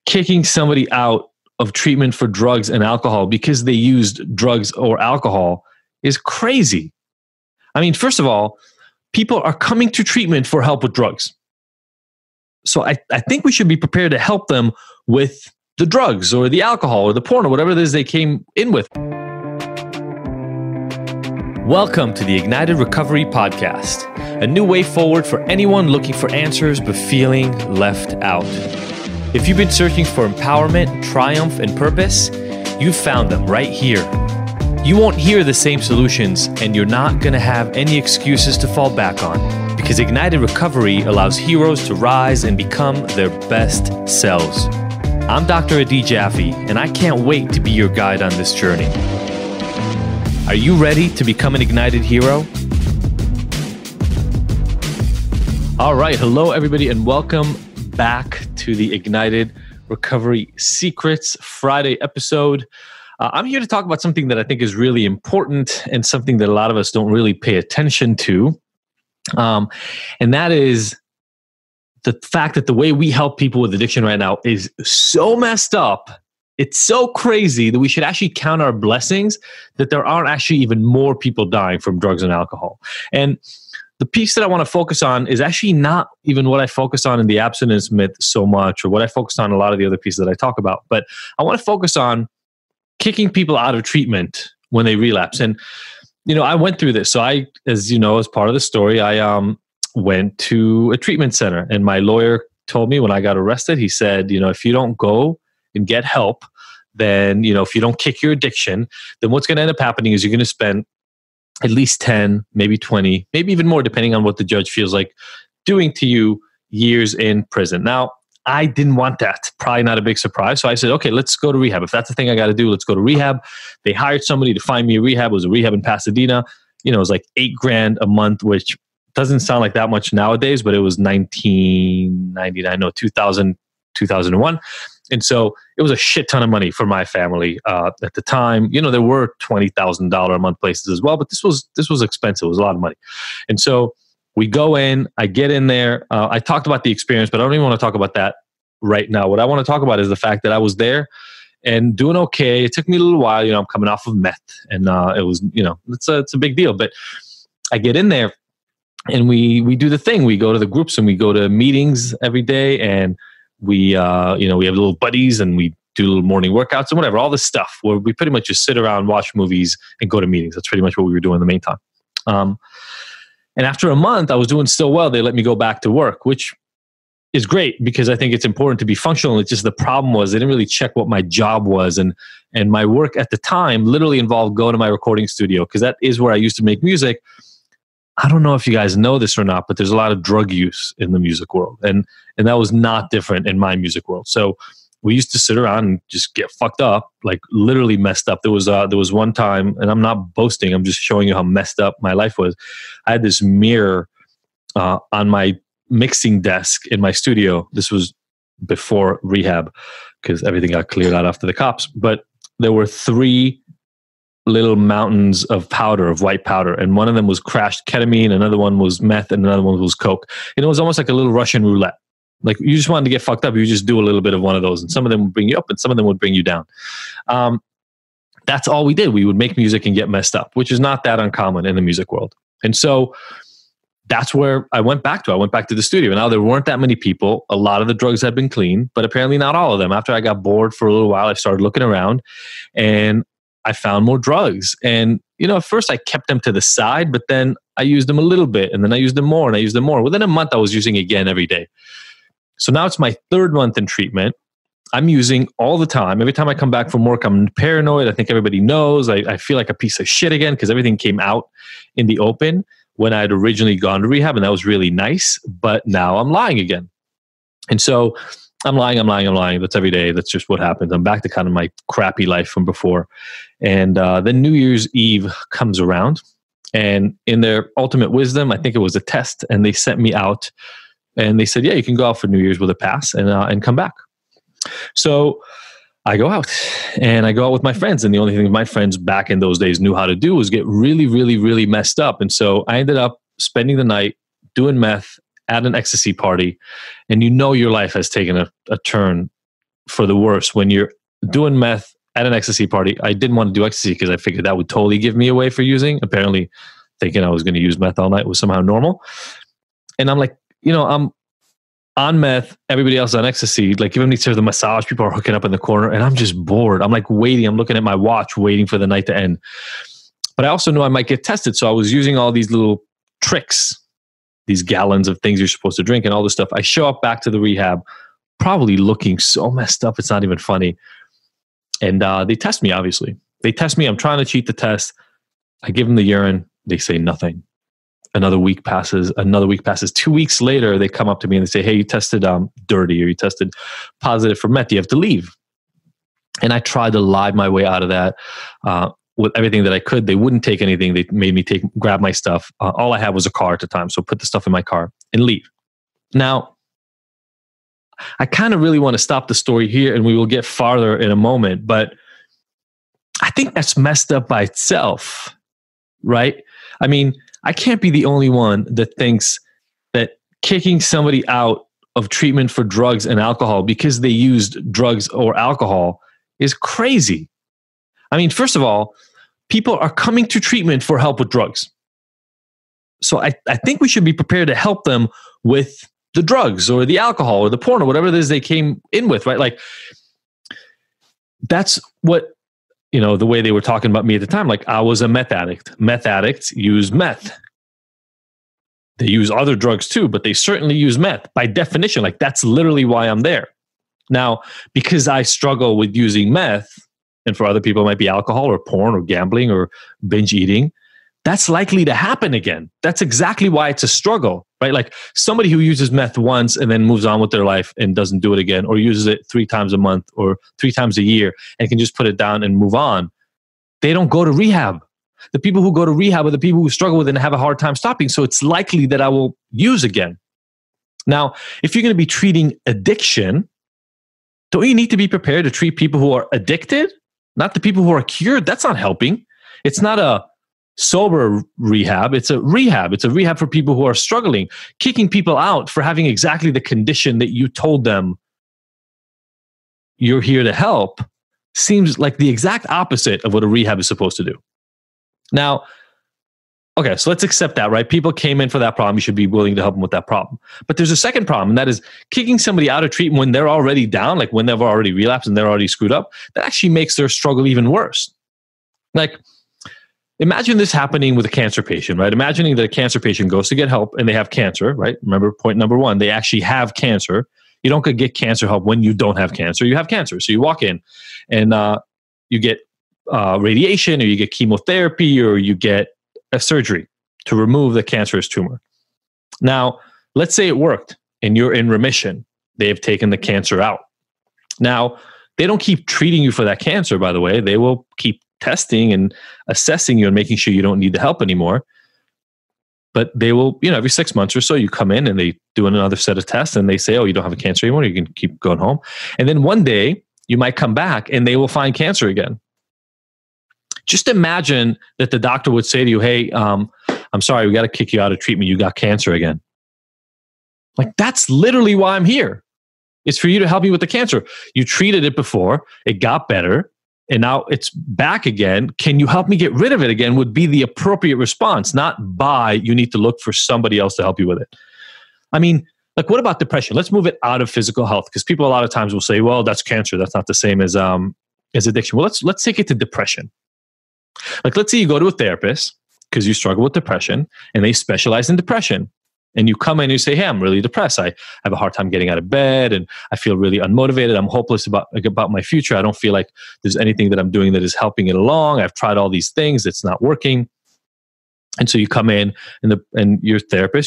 kicking somebody out of treatment for drugs and alcohol because they used drugs or alcohol is crazy. I mean, first of all, people are coming to treatment for help with drugs. So I think we should be prepared to help them with the drugs or the alcohol or the porn or whatever it is they came in with. Welcome to the Ignited Recovery Podcast, a new way forward for anyone looking for answers but feeling left out. If you've been searching for empowerment, triumph, and purpose, you've found them right here. You won't hear the same solutions, and you're not going to have any excuses to fall back on, because Ignited Recovery allows heroes to rise and become their best selves. I'm Dr. Adi Jaffe, and I can't wait to be your guide on this journey. Are you ready to become an Ignited hero? All right. Hello, everybody, and welcome back to the Ignited Recovery Secrets Friday episode. I'm here to talk about something that I think is really important and something that a lot of us don't really pay attention to. And that is the fact that the way we help people with addiction right now is so messed up. It's so crazy that we should actually count our blessings that there aren't actually even more people dying from drugs and alcohol. And the piece that I want to focus on is actually not even what I focus on in the abstinence myth so much, or what I focus on in a lot of the other pieces that I talk about. But I want to focus on kicking people out of treatment when they relapse. And, you know, I went through this. So I, as you know, as part of the story, I went to a treatment center, and my lawyer told me when I got arrested, he said, you know, if you don't go and get help, then, you know, if you don't kick your addiction, then what's going to end up happening is you're going to spend at least 10, maybe 20, maybe even more, depending on what the judge feels like doing to you, years in prison. Now, I didn't want that. Probably not a big surprise. So I said, okay, let's go to rehab. If that's the thing I got to do, let's go to rehab. They hired somebody to find me a rehab. It was a rehab in Pasadena. You know, it was like $8,000 a month, which doesn't sound like that much nowadays, but it was 2001. And so it was a shit ton of money for my family at the time. You know, there were $20,000 a month places as well, but this was expensive. It was a lot of money. And so we go in, I get in there. I talked about the experience, but I don't even want to talk about that right now. What I want to talk about is the fact that I was there and doing okay. It took me a little while. You know, I'm coming off of meth, and it was, you know, it's a big deal. But I get in there, and we do the thing. We go to the groups and we go to meetings every day, and we you know, we have little buddies, and we do little morning workouts and whatever, all this stuff where we pretty much just sit around, watch movies, and go to meetings. That's pretty much what we were doing in the meantime. And after a month, I was doing so well, they let me go back to work, which is great because I think it's important to be functional. It's just the problem was they didn't really check what my job was. And my work at the time literally involved going to my recording studio, because that is where I used to make music. I don't know if you guys know this or not, but there's a lot of drug use in the music world. And that was not different in my music world. So we used to sit around and just get fucked up, like literally messed up. There was one time, and I'm not boasting, I'm just showing you how messed up my life was. I had this mirror on my mixing desk in my studio. This was before rehab, because everything got cleared out after the cops. But there were 3 little mountains of powder, of white powder. And one of them was crashed ketamine, another one was meth, and another one was coke. And it was almost like a little Russian roulette. Like you just wanted to get fucked up, you just do a little bit of one of those. And some of them would bring you up and some of them would bring you down. That's all we did. We would make music and get messed up, which is not that uncommon in the music world. And so that's where I went back to. I went back to the studio. Now there weren't that many people. A lot of the drugs had been clean, but apparently not all of them. After I got bored for a little while, I started looking around and I found more drugs. And, you know, at first I kept them to the side, but then I used them a little bit, and then I used them more, and I used them more. Within a month, I was using again every day. So now it's my 3rd month in treatment. I'm using all the time. Every time I come back from work, I'm paranoid. I think everybody knows. I feel like a piece of shit again because everything came out in the open when I had originally gone to rehab, and that was really nice. But now I'm lying again. And so I'm lying. That's every day. That's just what happens. I'm back to kind of my crappy life from before. And then New Year's Eve comes around, and in their ultimate wisdom, I think it was a test, and they sent me out, and they said, yeah, you can go out for New Year's with a pass and come back. So I go out, and I go out with my friends. And the only thing my friends back in those days knew how to do was get really, really, really messed up. And so I ended up spending the night doing meth at an ecstasy party. And you know your life has taken a turn for the worse. When you're doing meth at an ecstasy party, I didn't want to do ecstasy because I figured that would totally give me away for using. Apparently, thinking I was going to use meth all night was somehow normal. And I'm like, I'm on meth, everybody else on ecstasy, like giving me sort of the massage, people are hooking up in the corner, and I'm just bored. I'm like waiting, I'm looking at my watch, waiting for the night to end. But I also knew I might get tested. So I was using all these little tricks, these gallons of things you're supposed to drink and all this stuff. I show up back to the rehab, probably looking so messed up, it's not even funny. And they test me, obviously. They test me, I'm trying to cheat the test. I give them the urine, they say nothing. Another week passes. 2 weeks later, they come up to me and they say, hey, you tested dirty, or you tested positive for meth. You have to leave. And I tried to lie my way out of that with everything that I could. They wouldn't take anything. They made me grab my stuff. All I had was a car at the time. So put the stuff in my car and leave. Now, I kind of really want to stop the story here, and we will get farther in a moment. But I think that's messed up by itself, right? I mean, I can't be the only one that thinks that kicking somebody out of treatment for drugs and alcohol because they used drugs or alcohol is crazy. I mean, first of all, people are coming to treatment for help with drugs. So I think we should be prepared to help them with the drugs or the alcohol or the porn or whatever it is they came in with, right? Like, that's what, the way they were talking about me at the time. Like, I was a meth addict. Meth addicts use meth. They use other drugs too, but they certainly use meth by definition. Like, that's literally why I'm there. Now, because I struggle with using meth, and for other people it might be alcohol or porn or gambling or binge eating, that's likely to happen again. That's exactly why it's a struggle, right? Like, somebody who uses meth once and then moves on with their life and doesn't do it again, or uses it 3 times a month or 3 times a year and can just put it down and move on, they don't go to rehab. The people who go to rehab are the people who struggle with it and have a hard time stopping. So it's likely that I will use again. Now, if you're going to be treating addiction, don't you need to be prepared to treat people who are addicted, not the people who are cured? That's not helping. It's not a sober rehab. It's a rehab. It's a rehab for people who are struggling. Kicking people out for having exactly the condition that you told them you're here to help seems like the exact opposite of what a rehab is supposed to do. Now, okay, so let's accept that, right? People came in for that problem. You should be willing to help them with that problem. But there's a second problem, and that is kicking somebody out of treatment when they're already down, like when they've already relapsed and they're already screwed up. That actually makes their struggle even worse. Like, imagine this happening with a cancer patient, right? Imagining that a cancer patient goes to get help and they have cancer, right? Remember point number 1, they actually have cancer. You don't get cancer help when you don't have cancer. You have cancer. So you walk in and you get radiation, or you get chemotherapy, or you get a surgery to remove the cancerous tumor. Now, let's say it worked and you're in remission. They have taken the cancer out. Now, they don't keep treating you for that cancer, by the way. They will keep testing and assessing you and making sure you don't need the help anymore. But they will, every 6 months or so, you come in and they do another set of tests and they say, oh, you don't have a cancer anymore. You can keep going home. And then one day you might come back and they will find cancer again. Just imagine that the doctor would say to you, hey, I'm sorry, we got to kick you out of treatment. You got cancer again. Like, that's literally why I'm here. It's for you to help me with the cancer. You treated it before, it got better, and now it's back again. Can you help me get rid of it again? Would be the appropriate response, not you need to look for somebody else to help you with it. I mean, like, what about depression? Let's move it out of physical health, because people a lot of times will say, well, that's cancer. That's not the same as addiction. Well, let's take it to depression. Like, let's say you go to a therapist because you struggle with depression and they specialize in depression. And you come in and you say, hey, I'm really depressed. I have a hard time getting out of bed and I feel really unmotivated. I'm hopeless about my future. I don't feel like there's anything that I'm doing that is helping it along. I've tried all these things. It's not working. And so you come in and your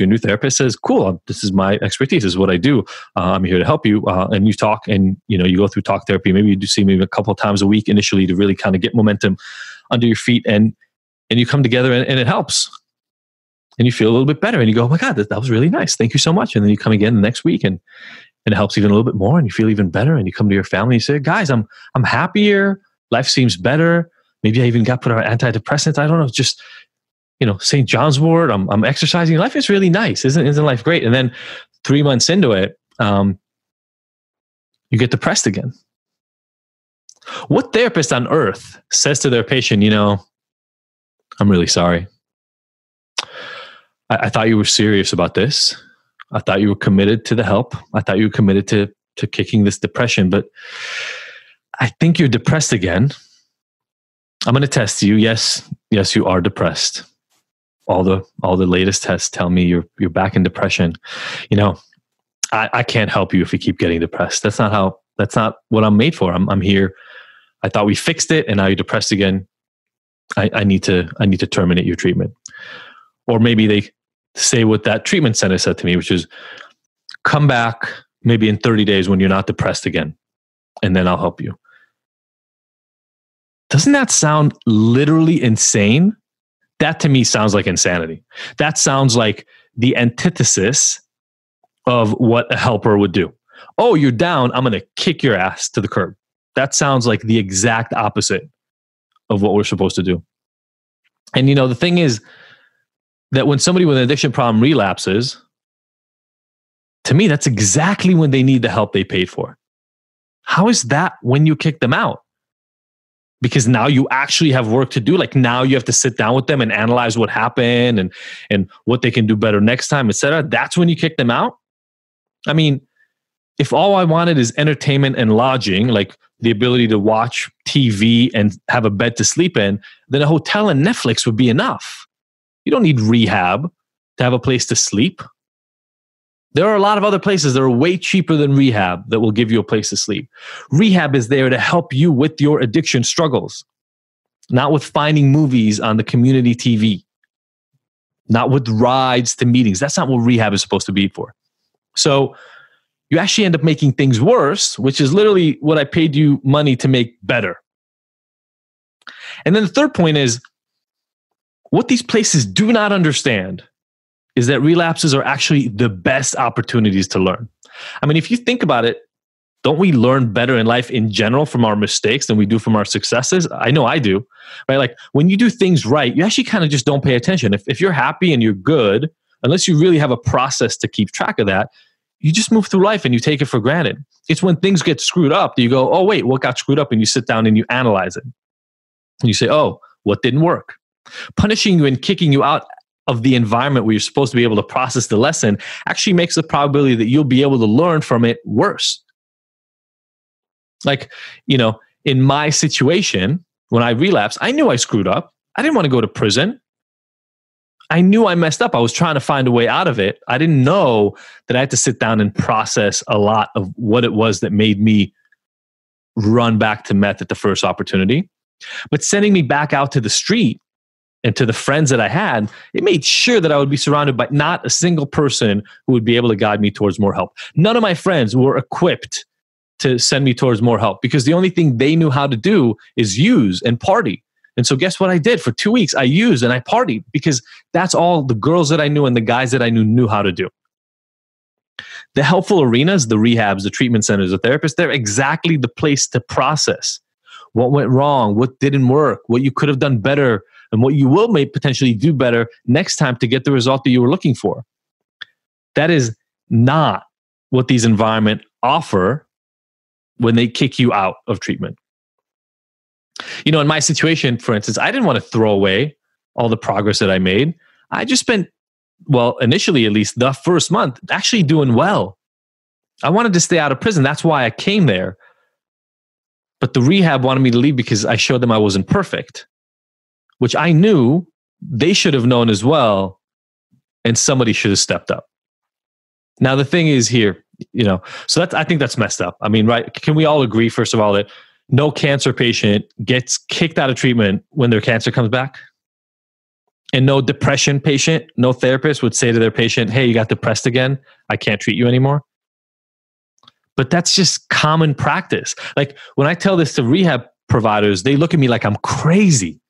new therapist says, cool, this is my expertise. This is what I do. I'm here to help you. And you talk and, you go through talk therapy. Maybe you do see me a couple of times a week initially to really kind of get momentum under your feet, and you come together and it helps. And you feel a little bit better and you go, oh my God, that was really nice. Thank you so much. And then you come again the next week and it helps even a little bit more and you feel even better. And you come to your family and you say, guys, I'm happier. Life seems better. Maybe I even got put on antidepressants. I don't know. Just, St. John's wort. I'm exercising. Life is really nice. Isn't life great? And then 3 months into it, you get depressed again. What therapist on earth says to their patient, I'm really sorry. I thought you were serious about this. I thought you were committed to the help. I thought you were committed to kicking this depression, but I think you're depressed again. I'm going to test you. Yes, you are depressed. All the latest tests tell me you're back in depression. I can't help you if you keep getting depressed. That's not what I'm made for. I'm here. I thought we fixed it, and now you're depressed again. I need to terminate your treatment. Or maybe they say what that treatment center said to me, which is, come back maybe in 30 days when you're not depressed again, and then I'll help you. Doesn't that sound literally insane? That to me sounds like insanity. That sounds like the antithesis of what a helper would do. Oh, you're down, I'm going to kick your ass to the curb. That sounds like the exact opposite of what we're supposed to do. And the thing is that when somebody with an addiction problem relapses, to me, that's exactly when they need the help they paid for. How is that when you kick them out? Because now you actually have work to do. Like, now you have to sit down with them and analyze what happened and what they can do better next time, etc. That's when you kick them out. I mean, if all I wanted is entertainment and lodging, like the ability to watch TV and have a bed to sleep in, then a hotel and Netflix would be enough. You don't need rehab to have a place to sleep. There are a lot of other places that are way cheaper than rehab that will give you a place to sleep. Rehab is there to help you with your addiction struggles, not with finding movies on the community TV, not with rides to meetings. That's not what rehab is supposed to be for. So you actually end up making things worse, which is literally what I paid you money to make better. And then the third point is, what these places do not understand is that relapses are actually the best opportunities to learn. I mean, if you think about it, don't we learn better in life in general from our mistakes than we do from our successes? I know I do, right? Like, when you do things right, you actually kind of just don't pay attention. If you're happy and you're good, unless you really have a process to keep track of that, you just move through life and you take it for granted. It's when things get screwed up that you go, oh, wait, what got screwed up? And you sit down and you analyze it. And you say, oh, what didn't work? Punishing you and kicking you out of the environment where you're supposed to be able to process the lesson actually makes the probability that you'll be able to learn from it worse. Like, in my situation, when I relapsed, I knew I screwed up. I didn't want to go to prison. I knew I messed up. I was trying to find a way out of it. I didn't know that I had to sit down and process a lot of what it was that made me run back to meth at the first opportunity. But sending me back out to the street and to the friends that I had, it made sure that I would be surrounded by not a single person who would be able to guide me towards more help. None of my friends were equipped to send me towards more help because the only thing they knew how to do is use and party. And so guess what I did? For 2 weeks, I used and I partied because that's all the girls that I knew and the guys that I knew how to do. The helpful arenas, the rehabs, the treatment centers, the therapists, they're exactly the place to process what went wrong, what didn't work, what you could have done better, and what you will potentially do better next time to get the result that you were looking for. That is not what these environments offer when they kick you out of treatment. In my situation, for instance, I didn't want to throw away all the progress that I made. I just spent, initially at least, the first month actually doing well. I wanted to stay out of prison. That's why I came there. But the rehab wanted me to leave because I showed them I wasn't perfect, which I knew they should have known as well, and somebody should have stepped up. Now, the thing is here, so I think that's messed up. I mean, right? Can we all agree, first of all, that no cancer patient gets kicked out of treatment when their cancer comes back? And no depression patient, no therapist would say to their patient, hey, you got depressed again? I can't treat you anymore. But that's just common practice. Like, when I tell this to rehab providers, they look at me like I'm crazy.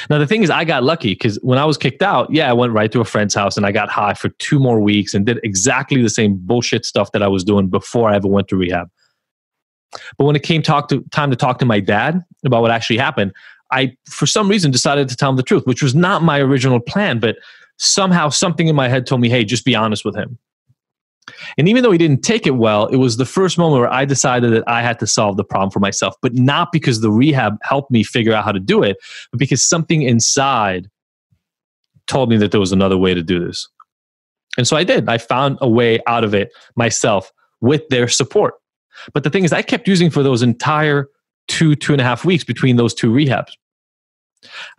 Now, the thing is, I got lucky because when I was kicked out, I went right to a friend's house and I got high for 2 more weeks and did exactly the same bullshit stuff that I was doing before I ever went to rehab. But when it came time to talk to my dad about what actually happened, I, for some reason, decided to tell him the truth, which was not my original plan. But somehow something in my head told me, hey, just be honest with him. And even though he didn't take it well, it was the first moment where I decided that I had to solve the problem for myself, but not because the rehab helped me figure out how to do it, but because something inside told me that there was another way to do this. And so I did. I found a way out of it myself with their support. But the thing is, I kept using for those entire 2.5 weeks between those two rehabs.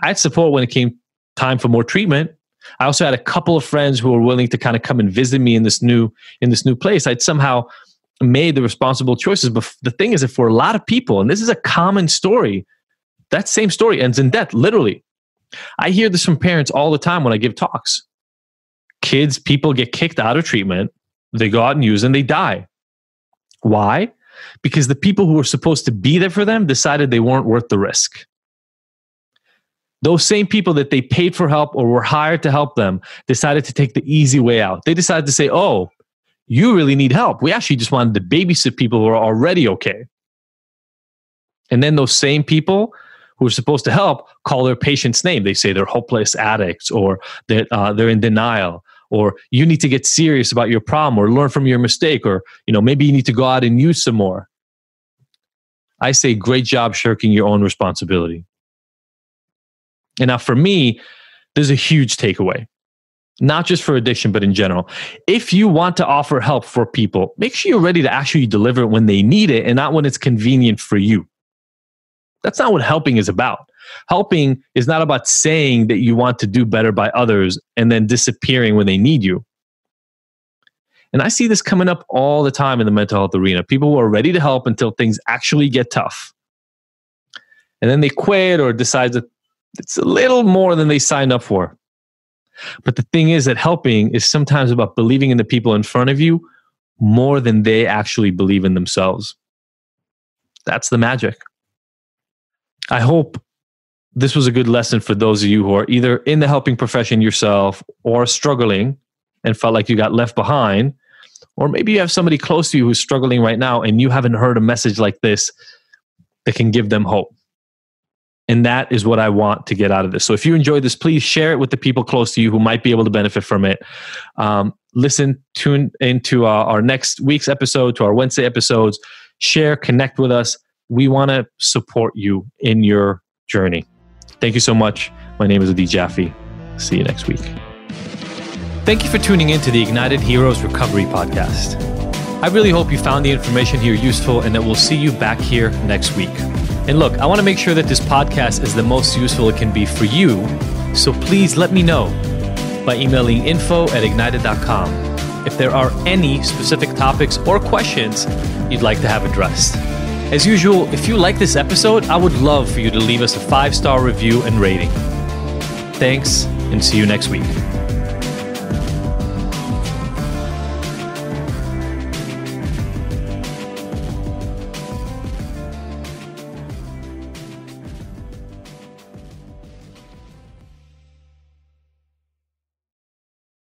I had support when it came time for more treatment. I also had a couple of friends who were willing to kind of come and visit me in this new place. I'd somehow made the responsible choices. But the thing is that for a lot of people, and this is a common story, that same story ends in death, literally. I hear this from parents all the time when I give talks. People get kicked out of treatment, they go out and use and they die. Why? Because the people who were supposed to be there for them decided they weren't worth the risk. Those same people that they paid for help or were hired to help them decided to take the easy way out. They decided to say, oh, you really need help. We actually just wanted to babysit people who are already okay. And then those same people who are supposed to help call their patient's name. They say they're hopeless addicts, or they're in denial, or you need to get serious about your problem or learn from your mistake, or maybe you need to go out and use some more. I say, great job shirking your own responsibility. And now for me, there's a huge takeaway, not just for addiction, but in general. If you want to offer help for people, make sure you're ready to actually deliver it when they need it and not when it's convenient for you. That's not what helping is about. Helping is not about saying that you want to do better by others and then disappearing when they need you. And I see this coming up all the time in the mental health arena. People who are ready to help until things actually get tough. And then they quit or decide that it's a little more than they signed up for. But the thing is that helping is sometimes about believing in the people in front of you more than they actually believe in themselves. That's the magic. I hope this was a good lesson for those of you who are either in the helping profession yourself or struggling and felt like you got left behind, or maybe you have somebody close to you who's struggling right now and you haven't heard a message like this that can give them hope. And that is what I want to get out of this. So if you enjoyed this, please share it with the people close to you who might be able to benefit from it. Tune into our next week's episode, to our Wednesday episodes. Share, connect with us. We want to support you in your journey. Thank you so much. My name is Adi Jaffe. See you next week. Thank you for tuning in to the Ignited Heroes Recovery Podcast. I really hope you found the information here useful and that we'll see you back here next week. And look, I want to make sure that this podcast is the most useful it can be for you. So please let me know by emailing info@ignited.com if there are any specific topics or questions you'd like to have addressed. As usual, if you like this episode, I would love for you to leave us a 5-star review and rating. Thanks, and see you next week.